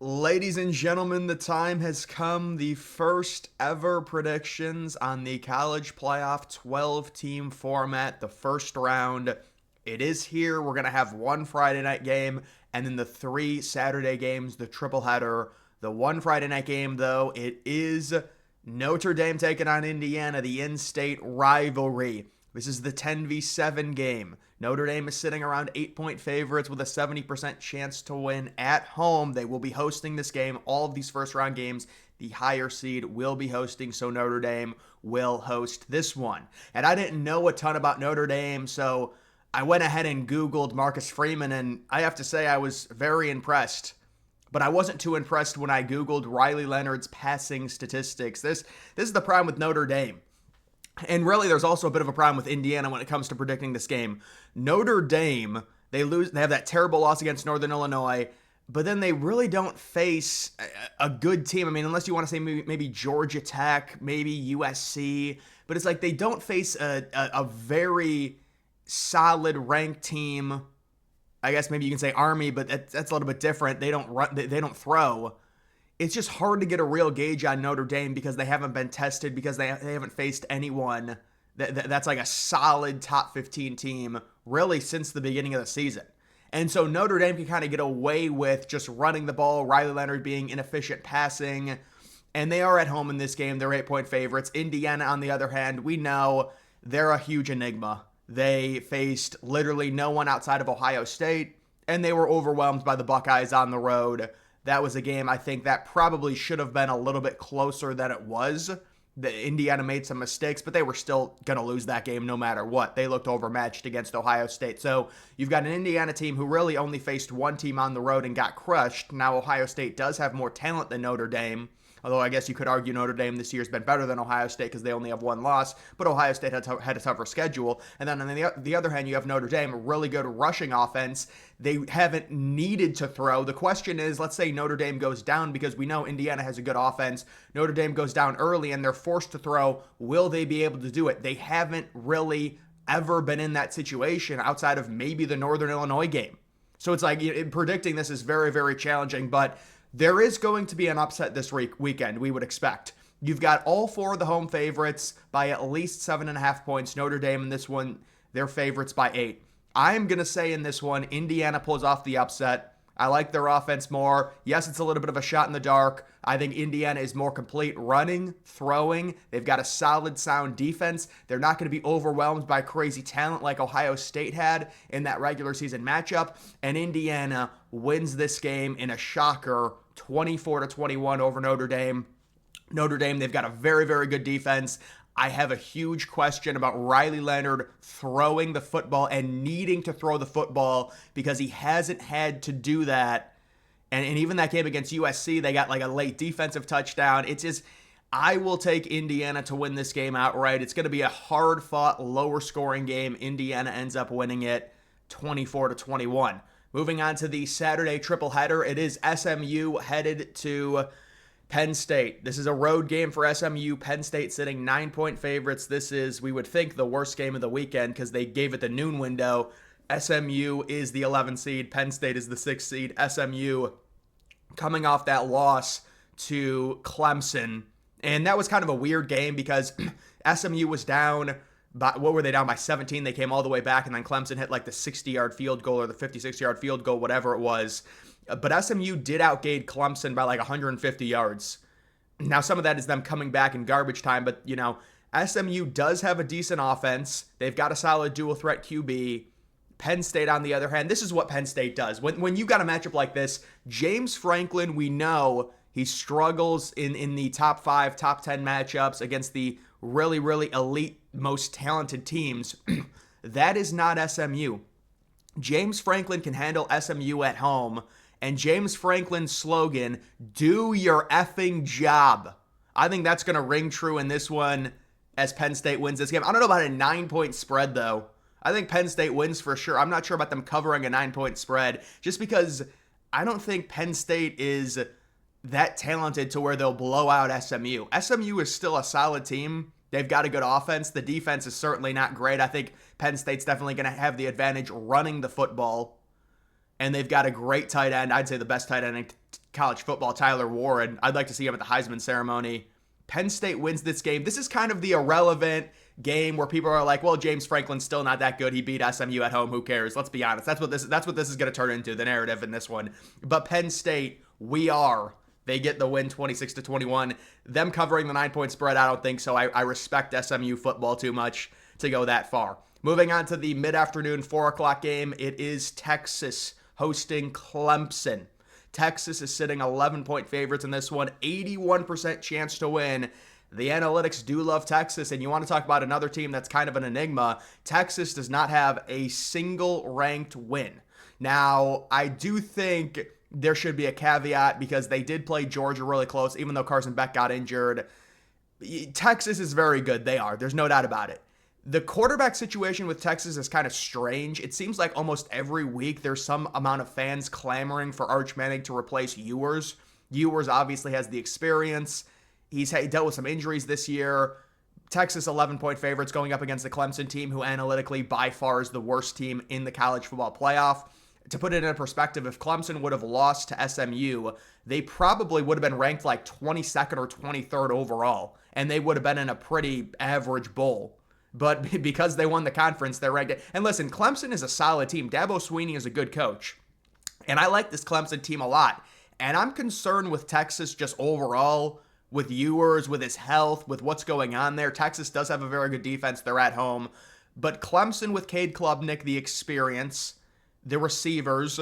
Ladies and gentlemen, the time has come. The first ever predictions on the college playoff 12 team format, the first round. It is here. We're going to have one Friday night game and then the three Saturday games, the triple header. The one Friday night game, though, it is Notre Dame taking on Indiana, the in state rivalry. This is the 10v7 game. Notre Dame is sitting around 8-point favorites with a 70% chance to win at home. They will be hosting this game. All of these first round games, the higher seed will be hosting, so Notre Dame will host this one. And I didn't know a ton about Notre Dame, so I went ahead and Googled Marcus Freeman, and I have to say I was very impressed. But I wasn't too impressed when I Googled Riley Leonard's passing statistics. This is the problem with Notre Dame. And really, there's also a bit of a problem with Indiana when it comes to predicting this game. Notre Dame, they have that terrible loss against Northern Illinois, but then they really don't face a good team. I mean, unless you want to say maybe Georgia Tech, maybe USC, but it's like they don't face a very solid ranked team. I guess maybe you can say Army, but that's a little bit different. They don't run, they don't throw. It's just hard to get a real gauge on Notre Dame because they haven't been tested, because they haven't faced anyone that's like a solid top 15 team really since the beginning of the season. And so Notre Dame can kind of get away with just running the ball, Riley Leonard being inefficient passing, and they are at home in this game. They're 8-point favorites. Indiana, on the other hand, we know they're a huge enigma. They faced literally no one outside of Ohio State, and they were overwhelmed by the Buckeyes on the road. That was a game I think that probably should have been a little bit closer than it was. The Indiana made some mistakes, but they were still going to lose that game no matter what. They looked overmatched against Ohio State. So you've got an Indiana team who really only faced one team on the road and got crushed. Now Ohio State does have more talent than Notre Dame. Although I guess you could argue Notre Dame this year has been better than Ohio State because they only have one loss, but Ohio State had a tougher schedule. And then on the other hand, you have Notre Dame, a really good rushing offense. They haven't needed to throw. The question is, let's say Notre Dame goes down, because we know Indiana has a good offense. Notre Dame goes down early and they're forced to throw. Will they be able to do it? They haven't really ever been in that situation outside of maybe the Northern Illinois game. So it's like predicting this is very, very challenging, but there is going to be an upset this weekend, we would expect. You've got all four of the home favorites by at least 7.5 points. Notre Dame in this one, they're favorites by 8. I'm going to say in this one, Indiana pulls off the upset. I like their offense more. Yes, it's a little bit of a shot in the dark. I think Indiana is more complete running, throwing. They've got a solid, sound defense. They're not going to be overwhelmed by crazy talent like Ohio State had in that regular season matchup. And Indiana wins this game in a shocker, 24-21 over Notre Dame. Notre Dame, they've got a very, very good defense. I have a huge question about Riley Leonard throwing the football and needing to throw the football, because he hasn't had to do that. And even that game against USC, they got like a late defensive touchdown. It's just, I will take Indiana to win this game outright. It's going to be a hard-fought, lower-scoring game. Indiana ends up winning it 24-21. Moving on to the Saturday triple header, it is SMU headed to Penn State. This is a road game for SMU. Penn State sitting 9-point favorites. This is, we would think, the worst game of the weekend because they gave it the noon window. SMU is the 11th seed. Penn State is the 6th seed. SMU coming off that loss to Clemson. And that was kind of a weird game because SMU was down. But what were they down by 17? They came all the way back, and then Clemson hit like the 60-yard field goal or the 56-yard field goal, whatever it was. But SMU did outgain Clemson by like 150 yards. Now, some of that is them coming back in garbage time, but, SMU does have a decent offense. They've got a solid dual-threat QB. Penn State, on the other hand, this is what Penn State does. When you got a matchup like this, James Franklin, we know he struggles in the top 5, top 10 matchups against the really, really elite, most talented teams. That is not SMU. James Franklin can handle SMU at home, and James Franklin's slogan, "Do your effing job." I think that's going to ring true in this one as Penn State wins this game. I don't know about a 9-point spread, though. I think Penn State wins for sure. I'm not sure about them covering a 9-point spread, just because I don't think Penn State is that talented to where they'll blow out SMU. SMU is still a solid team. They've got a good offense. The defense is certainly not great. I think Penn State's definitely going to have the advantage running the football. and they've got a great tight end. I'd say the best tight end in college football, Tyler Warren. I'd like to see him at the Heisman ceremony. Penn State wins this game. This is kind of the irrelevant game where people are like, well, James Franklin's still not that good. He beat SMU at home. Who cares? Let's be honest. That's what this is going to turn into, the narrative in this one. But Penn State, they get the win 26-21. Them covering the 9-point spread, I don't think so. I respect SMU football too much to go that far. Moving on to the mid-afternoon 4 o'clock game, it is Texas hosting Clemson. Texas is sitting 11-point favorites in this one, 81% chance to win. The analytics do love Texas, and you want to talk about another team that's kind of an enigma. Texas does not have a single ranked win. Now, I do think there should be a caveat because they did play Georgia really close, even though Carson Beck got injured. Texas is very good. They are. There's no doubt about it. The quarterback situation with Texas is kind of strange. It seems like almost every week there's some amount of fans clamoring for Arch Manning to replace Ewers. Ewers obviously has the experience. He dealt with some injuries this year. Texas 11-point favorites going up against the Clemson team, who analytically by far is the worst team in the college football playoff. To put it in perspective, if Clemson would have lost to SMU, they probably would have been ranked like 22nd or 23rd overall, and they would have been in a pretty average bowl. But because they won the conference, they're ranked. And listen, Clemson is a solid team. Dabo Swinney is a good coach. And I like this Clemson team a lot. And I'm concerned with Texas just overall, with Ewers, with his health, with what's going on there. Texas does have a very good defense. They're at home. But Clemson with Cade Klubnik, the experience, the receivers,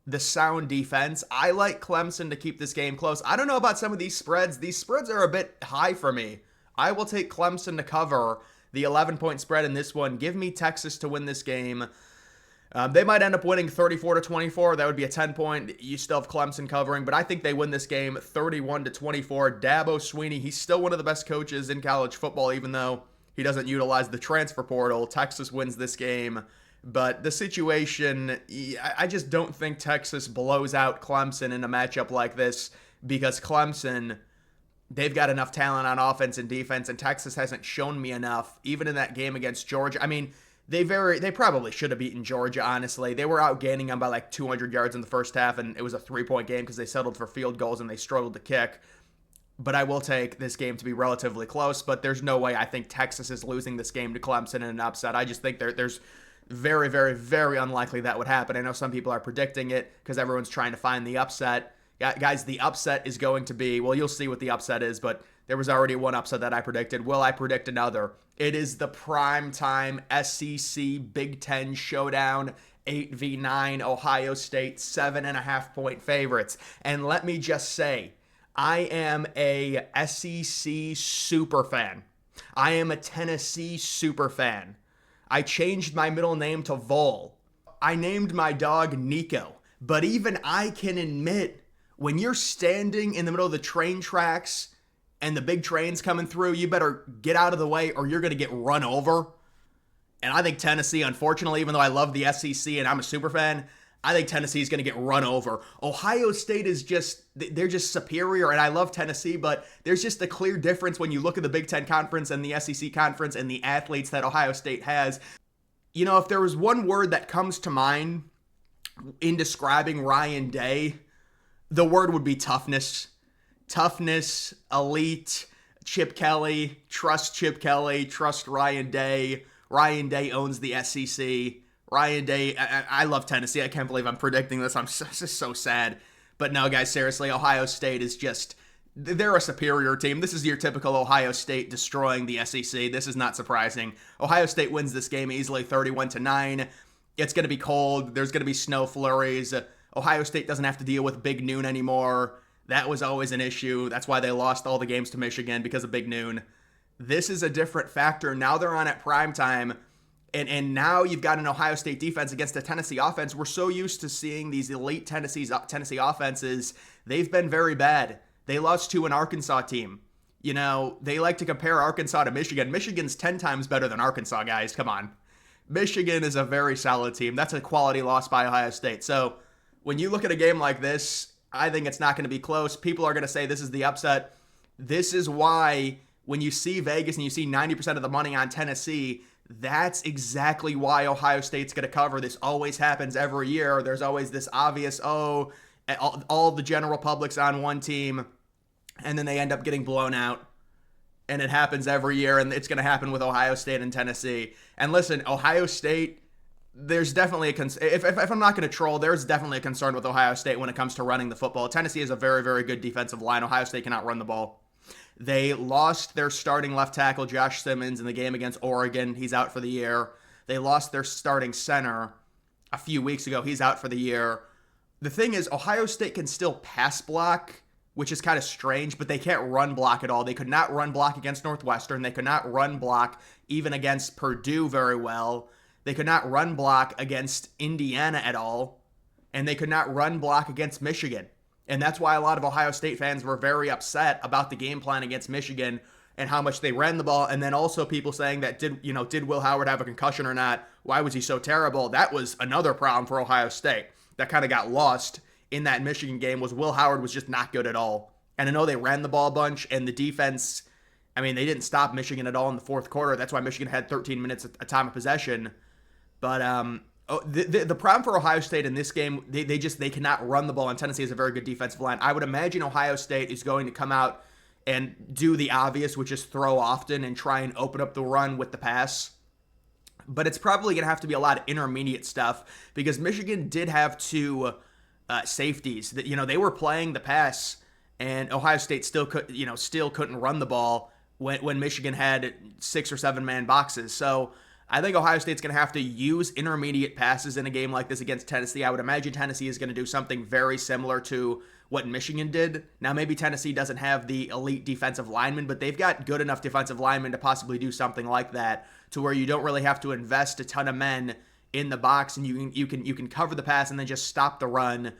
the sound defense. I like Clemson to keep this game close. I don't know about some of these spreads. These spreads are a bit high for me. I will take Clemson to cover the 11-point spread in this one. Give me Texas to win this game. They might end up winning 34-24. That would be a 10-point. You still have Clemson covering, but I think they win this game 31-24. Dabo Swinney, he's still one of the best coaches in college football, even though he doesn't utilize the transfer portal. Texas wins this game. But the situation, I just don't think Texas blows out Clemson in a matchup like this, because Clemson, they've got enough talent on offense and defense, and Texas hasn't shown me enough, even in that game against Georgia. I mean, they probably should have beaten Georgia, honestly. They were outgaining them by like 200 yards in the first half, and it was a 3-point game because they settled for field goals and they struggled to kick. But I will take this game to be relatively close, but there's no way I think Texas is losing this game to Clemson in an upset. I just think there's very, very, very unlikely that would happen. I know some people are predicting it because everyone's trying to find the upset. Guys, the upset is going to be, well, you'll see what the upset is, but there was already one upset that I predicted. Will I predict another? It is the primetime SEC Big Ten showdown, 8v9, Ohio State, 7.5-point favorites. And let me just say, I am a SEC super fan. I am a Tennessee super fan. I changed my middle name to Vol. I named my dog Nico. But even I can admit, when you're standing in the middle of the train tracks and the big train's coming through, you better get out of the way or you're going to get run over. And I think Tennessee, unfortunately, even though I love the SEC and I'm a super fan, I think Tennessee is going to get run over. Ohio State is they're just superior, and I love Tennessee, but there's just a clear difference when you look at the Big Ten Conference and the SEC Conference and the athletes that Ohio State has. You know, if there was one word that comes to mind in describing Ryan Day, the word would be toughness. Toughness, elite, Chip Kelly, trust Ryan Day. Ryan Day owns the SEC. Ryan Day, I love Tennessee. I can't believe I'm predicting this. I'm just so sad. But no, guys, seriously, Ohio State is they're a superior team. This is your typical Ohio State destroying the SEC. This is not surprising. Ohio State wins this game easily 31-9. It's going to be cold. There's going to be snow flurries. Ohio State doesn't have to deal with Big Noon anymore. That was always an issue. That's why they lost all the games to Michigan, because of Big Noon. This is a different factor. Now they're on at primetime. And now you've got an Ohio State defense against a Tennessee offense. We're so used to seeing these elite Tennessee offenses. They've been very bad. They lost to an Arkansas team. You know, they like to compare Arkansas to Michigan. Michigan's 10 times better than Arkansas, guys. Come on. Michigan is a very solid team. That's a quality loss by Ohio State. So when you look at a game like this, I think it's not going to be close. People are going to say this is the upset. This is why when you see Vegas and you see 90% of the money on Tennessee, That's exactly why Ohio State's going to cover. This always happens every year. There's always this obvious, all the general public's on one team, and then they end up getting blown out. And it happens every year, and it's going to happen with Ohio State and Tennessee. And listen, Ohio State, there's definitely a if I'm not going to troll, there's definitely a concern with Ohio State when it comes to running the football. Tennessee is a very, very good defensive line. Ohio State cannot run the ball. They lost their starting left tackle, Josh Simmons, in the game against Oregon. He's out for the year. They lost their starting center a few weeks ago. He's out for the year. The thing is, Ohio State can still pass block, which is kind of strange, but they can't run block at all. They could not run block against Northwestern. They could not run block even against Purdue very well. They could not run block against Indiana at all. And they could not run block against Michigan. And that's why a lot of Ohio State fans were very upset about the game plan against Michigan and how much they ran the ball. And then also people saying that did Will Howard have a concussion or not? Why was he so terrible? That was another problem for Ohio State that kind of got lost in that Michigan game. Was Will Howard was just not good at all. And I know they ran the ball a bunch, and the defense, I mean, they didn't stop Michigan at all in the fourth quarter. That's why Michigan had 13 minutes a time of possession. But the problem for Ohio State in this game, they cannot run the ball, and Tennessee has a very good defensive line. I would imagine Ohio State is going to come out and do the obvious, which is throw often and try and open up the run with the pass. But it's probably going to have to be a lot of intermediate stuff because Michigan did have two safeties that they were playing the pass, and Ohio State still couldn't run the ball when Michigan had 6 or 7 man boxes. So I think Ohio State's going to have to use intermediate passes in a game like this against Tennessee. I would imagine Tennessee is going to do something very similar to what Michigan did. Now, maybe Tennessee doesn't have the elite defensive linemen, but they've got good enough defensive linemen to possibly do something like that to where you don't really have to invest a ton of men in the box, and you can cover the pass and then just stop the run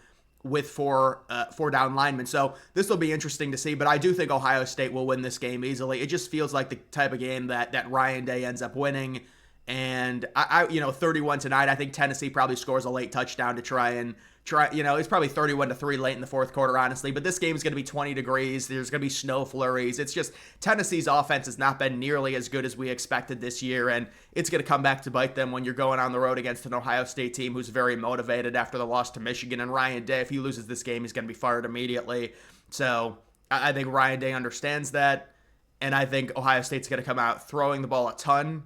with four down linemen. So this will be interesting to see, but I do think Ohio State will win this game easily. It just feels like the type of game that Ryan Day ends up winning. And I 31 tonight, I think Tennessee probably scores a late touchdown to try, it's probably 31-3 late in the fourth quarter, honestly. But this game is going to be 20 degrees. There's going to be snow flurries. It's just Tennessee's offense has not been nearly as good as we expected this year. And it's going to come back to bite them when you're going on the road against an Ohio State team who's very motivated after the loss to Michigan. And Ryan Day, if he loses this game, he's going to be fired immediately. So I think Ryan Day understands that. And I think Ohio State's going to come out throwing the ball a ton,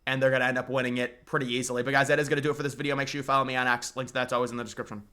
and they're going to end up winning it pretty easily. But guys, that is going to do it for this video. Make sure you follow me on X. Links to that's always in the description.